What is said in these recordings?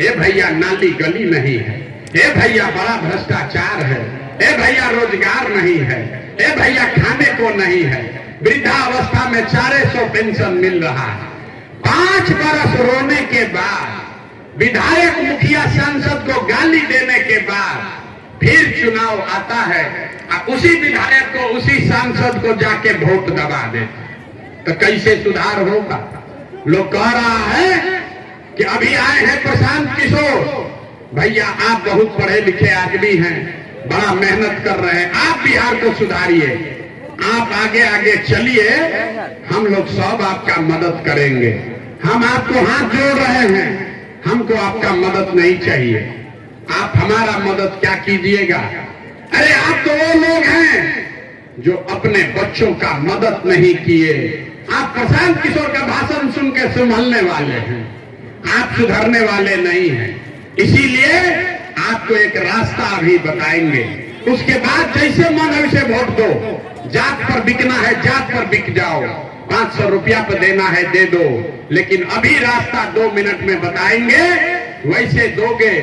ए भैया नाली गली नहीं है, ए भैया बड़ा भ्रष्टाचार है, ए भैया रोजगार नहीं है, ए भैया खाने को नहीं है, वृद्धावस्था में 400 पेंशन मिल रहा है। 5 बरस रोने के बाद, विधायक मुखिया सांसद को गाली देने के बाद फिर चुनाव आता है, उसी विधायक को उसी सांसद को जाके वोट दबा दे, तो कैसे सुधार होगा? लोग कह रहा है कि अभी आए हैं प्रशांत किशोर। भैया आप बहुत पढ़े लिखे आदमी हैं, बड़ा मेहनत कर रहे हैं, आप बिहार को सुधारिए, आप आगे आगे चलिए, हम लोग सब आपका मदद करेंगे। हम आपको हाथ जोड़ रहे हैं, हमको आपका मदद नहीं चाहिए। आप हमारा मदद क्या कीजिएगा? अरे आप तो वो लोग हैं जो अपने बच्चों का मदद नहीं किए। आप प्रशांत किशोर का भाषण सुन के संभलने वाले हैं, आप सुधरने वाले नहीं हैं। इसीलिए आपको एक रास्ता अभी बताएंगे, उसके बाद जैसे मन है उसे वोट दो। जात पर बिकना है, जात पर बिक जाओ, 500 रुपया पर देना है दे दो, लेकिन अभी रास्ता 2 मिनट में बताएंगे, वैसे दोगे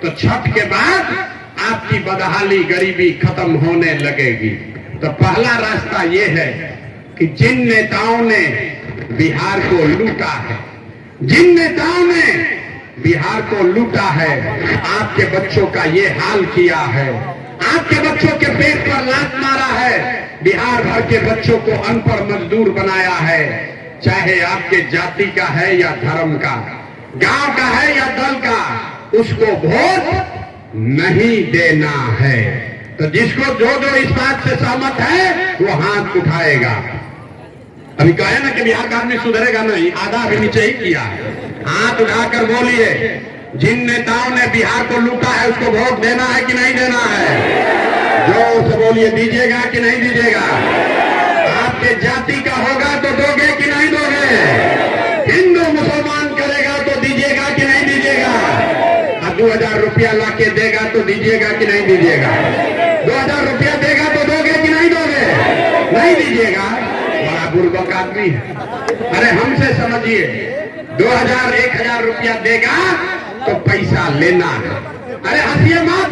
तो छठ के बाद आपकी बदहाली गरीबी खत्म होने लगेगी। तो पहला रास्ता ये है कि जिन नेताओं ने बिहार को लूटा है, जिन नेताओं ने बिहार को लूटा है, आपके बच्चों का ये हाल किया है, आपके बच्चों के पेट पर लात मारा है, बिहार भर के बच्चों को अनपढ़ मजदूर बनाया है, चाहे आपके जाति का है या धर्म का, गांव का है या दल का, उसको वोट नहीं देना है। तो जिसको जो जो इस बात से सहमत है वो हाथ उठाएगा। अभी कहे ना कि बिहार का आदमी सुधरेगा नहीं, आधा भी नीचे ही किया। हाथ उठाकर बोलिए, जिन नेताओं ने बिहार को लूटा है उसको वोट देना है कि नहीं देना है? जोर से बोलिए, दीजिएगा कि नहीं दीजिएगा? आपके जाति का होगा तो दोगे कि नहीं दोगे? हिंदू मुसलमान करेगा तो दीजिएगा कि नहीं दीजिएगा? 2000 रुपया लाके देगा तो दीजिएगा कि नहीं दीजिएगा? 2000 रुपया देगा तो दोगे कि नहीं दोगे? नहीं दीजिएगा। बड़ा बुर्बक आदमी है। अरे हमसे समझिए, 2000 1000 रुपया देगा तो पैसा लेना है। अरे हंसिए मत,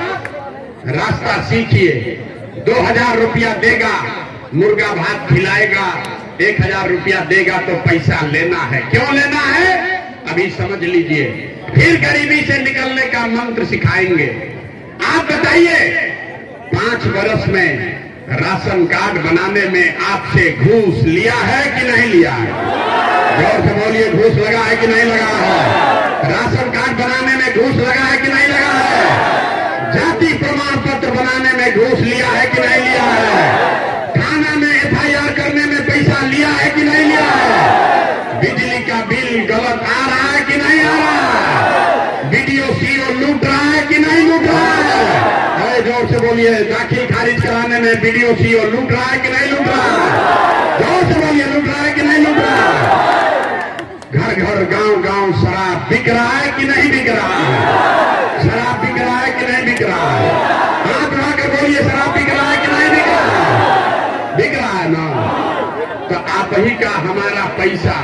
रास्ता सीखिए। 2000 रुपया देगा, मुर्गा भात खिलाएगा, 1000 रुपया देगा तो पैसा लेना है। क्यों लेना है अभी समझ लीजिए, फिर गरीबी से निकलने का मंत्र सिखाएंगे। आप बताइए, 5 वर्ष में राशन कार्ड बनाने में आपसे घूस लिया है कि नहीं लिया है? जोर से बोलिए, घूस लगा है कि नहीं लगा है? राशन कार्ड बनाने में घूस लगा है कि नहीं लगा है? जाति प्रमाण पत्र बनाने में घूस लिया है कि नहीं लिया है? थाना में FIR करने में पैसा लिया है कि नहीं लिया है? बिजली का बिल गलत आ रहा है कि नहीं आ रहा? BDO CO लूट रहा है कि नहीं लूट रहा है? अरे जोर से बोलिए, दाखिल खारिज कराने में BDO CO लूट रहा है कि नहीं लूट रहा है? जोर से बोलिए, लूट रहा है कि नहीं लूट रहा है? घर घर गांव गांव शराब बिक रहा है कि नहीं बिक रहा है? शराब बिक रहा है कि नहीं बिक रहा है? हाथ उठाकर बोलिए, शराब बिक रहा है कि नहीं बिक रहा है? बिक रहा है ना? तो आप ही का हमारा पैसा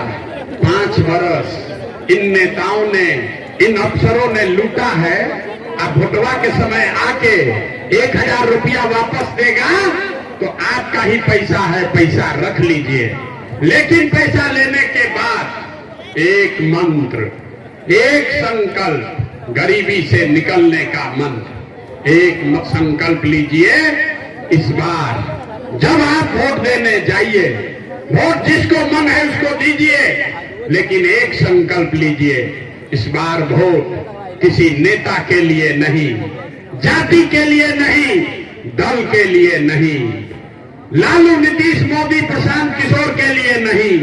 5 वर्ष इन नेताओं ने, इन अफसरों ने लूटा है। अब भोटवा के समय आके 1000 रुपया वापस देगा तो आपका ही पैसा है, पैसा रख लीजिए। लेकिन पैसा लेने के बाद एक मंत्र, एक संकल्प, गरीबी से निकलने का मंत्र, एक संकल्प लीजिए। इस बार जब आप वोट देने जाइए, वोट जिसको मन है उसको दीजिए, लेकिन एक संकल्प लीजिए, इस बार वोट किसी नेता के लिए नहीं, जाति के लिए नहीं, दल के लिए नहीं, लालू नीतीश मोदी प्रशांत किशोर के लिए नहीं,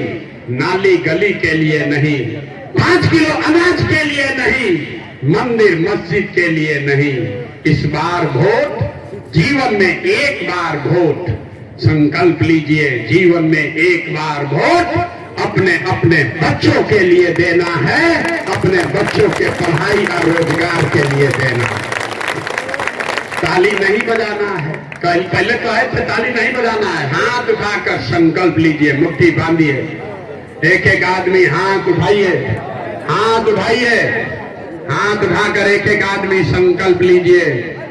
नाली गली के लिए नहीं, 5 किलो अनाज के लिए नहीं, मंदिर मस्जिद के लिए नहीं। इस बार वोट, जीवन में एक बार वोट, संकल्प लीजिए, जीवन में एक बार वोट अपने अपने बच्चों के लिए देना है, अपने बच्चों के पढ़ाई और रोजगार के लिए देना है। ताली नहीं बजाना है, पहले तो है ताली नहीं बजाना है, हाथ उठाकर संकल्प लीजिए, मुट्ठी बांधिए, एक एक आदमी हाथ उठाइए, हाथ उठाइए, हाथ उठाकर एक एक आदमी संकल्प लीजिए,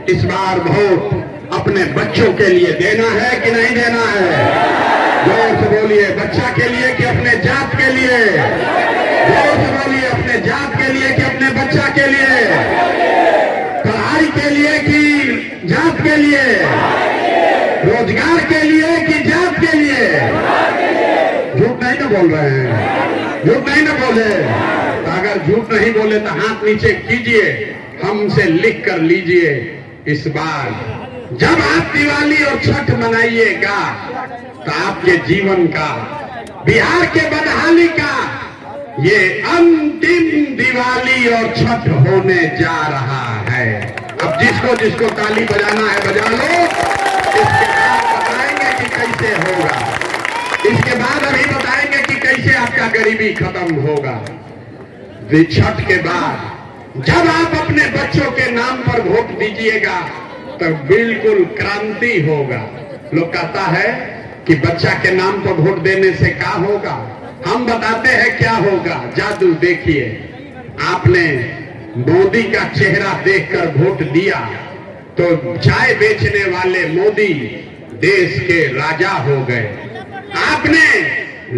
इस बार वोट अपने बच्चों के लिए देना है कि नहीं देना है? जोर से बोलिए, बच्चा के लिए कि अपने जात के लिए? जोर से बोलिए, अपने जात के लिए कि अपने बच्चा के लिए? पढ़ाई के लिए कि जात के लिए? रोजगार के लिए कि जात के लिए? झूठ नहीं ना बोल रहे हैं, झूठ नहीं ना बोले। तो अगर झूठ नहीं बोले तो हाथ नीचे कीजिए, हमसे लिख कर लीजिए, इस बार जब आप दिवाली और छठ मनाइएगा तो आपके जीवन का, बिहार के बदहाली का ये अंतिम दिवाली और छठ होने जा रहा है। अब जिसको जिसको ताली बजाना है बजा लो। इसके बाद बताएंगे कि कैसे होगा, इसके बाद अभी बताएंगे कि कैसे आपका गरीबी खत्म होगा। छठ के बाद जब आप अपने बच्चों के नाम पर वोट दीजिएगा तो बिल्कुल क्रांति होगा। लोग कहता है कि बच्चा के नाम पर वोट देने से क्या होगा, हम बताते हैं क्या होगा। जादू देखिए, आपने मोदी का चेहरा देखकर वोट दिया तो चाय बेचने वाले मोदी देश के राजा हो गए। आपने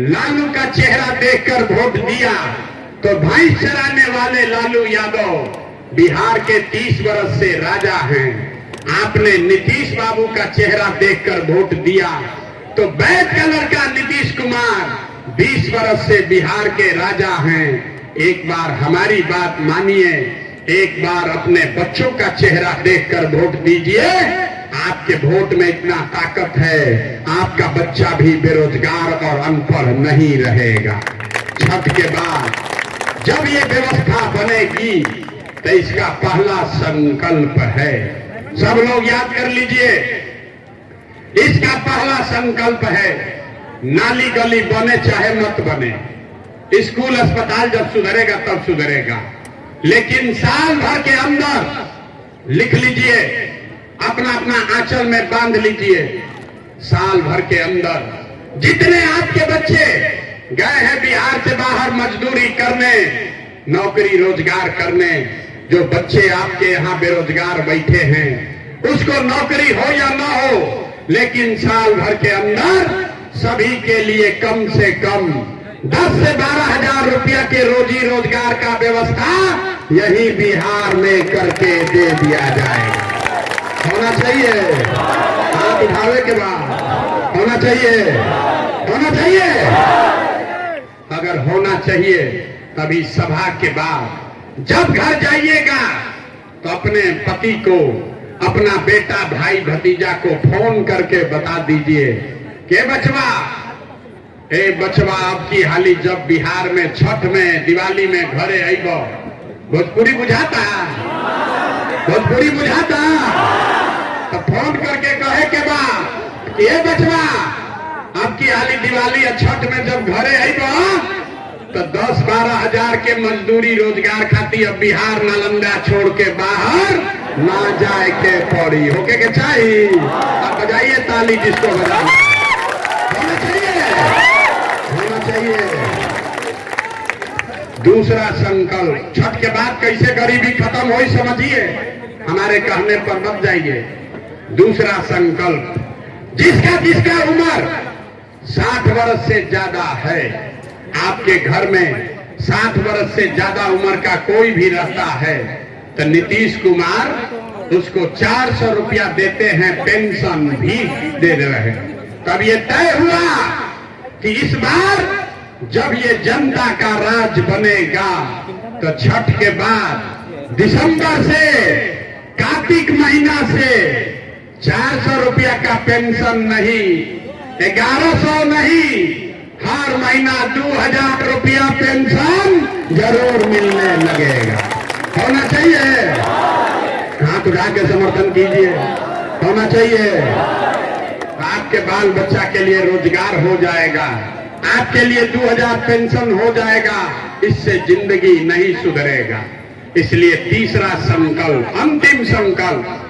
लालू का चेहरा देखकर वोट दिया तो भैंस चराने वाले लालू यादव बिहार के 30 वर्ष से राजा हैं। आपने नीतीश बाबू का चेहरा देखकर वोट दिया तो बैठ कलर का नीतीश कुमार 20 वर्ष से बिहार के राजा हैं। एक बार हमारी बात मानिए, एक बार अपने बच्चों का चेहरा देखकर वोट दीजिए। आपके वोट में इतना ताकत है, आपका बच्चा भी बेरोजगार और अनपढ़ नहीं रहेगा। छठ के बाद जब ये व्यवस्था बनेगी तो इसका पहला संकल्प है, सब लोग याद कर लीजिए, इसका पहला संकल्प है, नाली गली बने चाहे मत बने, स्कूल अस्पताल जब सुधरेगा तब सुधरेगा, लेकिन साल भर के अंदर लिख लीजिए, अपना अपना आंचल में बांध लीजिए, साल भर के अंदर जितने आपके बच्चे गए हैं बिहार से बाहर मजदूरी करने, नौकरी रोजगार करने, जो बच्चे आपके यहाँ बेरोजगार बैठे हैं उसको नौकरी हो या ना हो, लेकिन साल भर के अंदर सभी के लिए कम से कम 10 से 12 हजार रुपया के रोजी रोजगार का व्यवस्था यही बिहार में करके दे दिया जाएगा। होना चाहिए, हाथ उठावे के बाद होना चाहिए, होना चाहिए। अगर होना चाहिए तभी सभा के बाद जब घर जाइएगा तो अपने पति को, अपना बेटा भाई भतीजा को फोन करके बता दीजिए कि बचवा, ए बचवा, अब की हाली जब बिहार में छठ में दिवाली में घरे आइब, भोजपुरी बुझाता, भोजपुरी बुझाता, तो फोन करके कहे के बा कि ए बचवा, अब की हाली दिवाली और छठ में जब घरे आइब तो 10-12 हजार के मजदूरी रोजगार खाती अब बिहार नालंदा छोड़ के बाहर ना जाए के पड़ी, होके के चाहिए। अब बजाइए ताली जिसको बजाना, होना चाहिए, होना चाहिए। दूसरा संकल्प, छठ के बाद कैसे गरीबी खत्म हो समझिए, हमारे कहने पर मत जाइए। दूसरा संकल्प, जिसका जिसका उम्र 60 वर्ष से ज्यादा है, आपके घर में 60 वर्ष से ज्यादा उम्र का कोई भी रहता है तो नीतीश कुमार उसको 400 रुपया देते हैं, पेंशन भी दे रहे हैं। तब ये तय हुआ कि इस बार जब ये जनता का राज बनेगा तो छठ के बाद दिसंबर से कार्तिक महीना से 400 रुपया का पेंशन नहीं, 1100 नहीं, हर महीना 2000 रुपया पेंशन जरूर मिलने लगेगा। होना चाहिए, हाथ उठा के समर्थन कीजिए, होना चाहिए। आपके बाल बच्चा के लिए रोजगार हो जाएगा, आपके लिए 2000 पेंशन हो जाएगा, इससे जिंदगी नहीं सुधरेगा। इसलिए तीसरा संकल्प, अंतिम संकल्प,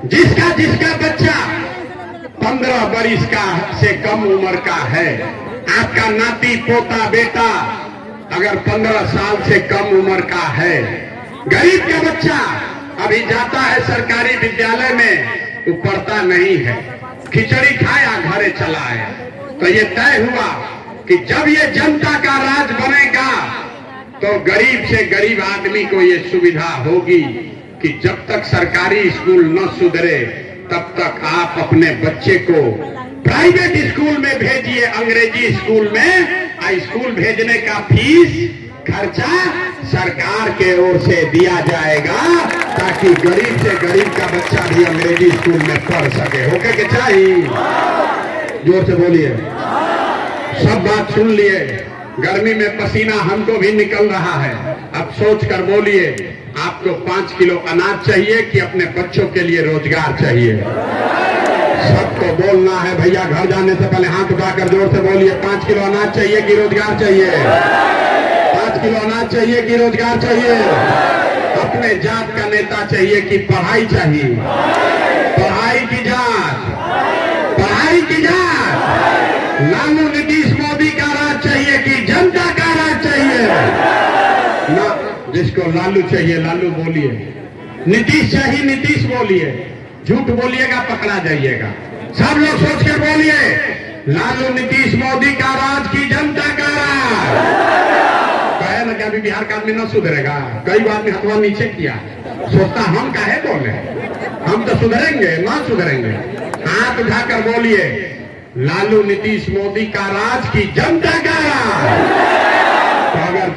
जिसका जिसका बच्चा 15 वर्ष का से कम उम्र का है, आपका नाती पोता बेटा अगर 15 साल से कम उम्र का है, गरीब का बच्चा अभी जाता है सरकारी विद्यालय में, वो पढ़ता नहीं है, खिचड़ी खाया घरे चला आया। तो ये तय हुआ कि जब ये जनता का राज बनेगा तो गरीब से गरीब आदमी को ये सुविधा होगी कि जब तक सरकारी स्कूल न सुधरे तब तक आप अपने बच्चे को प्राइवेट स्कूल में भेजिए, अंग्रेजी स्कूल में। स्कूल भेजने का फीस खर्चा सरकार के ओर से दिया जाएगा ताकि गरीब से गरीब का बच्चा भी अंग्रेजी स्कूल में पढ़ सके। होके के चाहिए, जोर से बोलिए। सब बात सुन लिए। गर्मी में पसीना हमको भी निकल रहा है। अब सोच कर बोलिए, आपको 5 किलो अनाज चाहिए कि अपने बच्चों के लिए रोजगार चाहिए? सबको बोलना है भैया। घर जाने से पहले हाथ उठाकर जोर से बोलिए, 5 किलो अनाज चाहिए कि रोजगार चाहिए? 5 किलो अनाज चाहिए कि रोजगार चाहिए? अपने जात का नेता चाहिए कि पढ़ाई चाहिए? पढ़ाई की जात, पढ़ाई की जात। लालू नीतीश मोदी का राज चाहिए कि जनता का राज चाहिए? ना, जिसको लालू चाहिए लालू बोलिए, नीतीश चाहिए नीतीश बोलिए। झूठ बोलिएगा पकड़ा जाइएगा। सब लोग सोच के बोलिए, लालू नीतीश मोदी का राज की जनता का राज। कहे ना कि अभी बिहार का आदमी न सुधरेगा। कई बार ने हथवा नीचे किया, सोचता हम काहे बोले, हम तो सुधरेंगे ना सुधरेंगे। हाथ उठाकर बोलिए, लालू नीतीश मोदी का राज की जनता का राज। तो अगर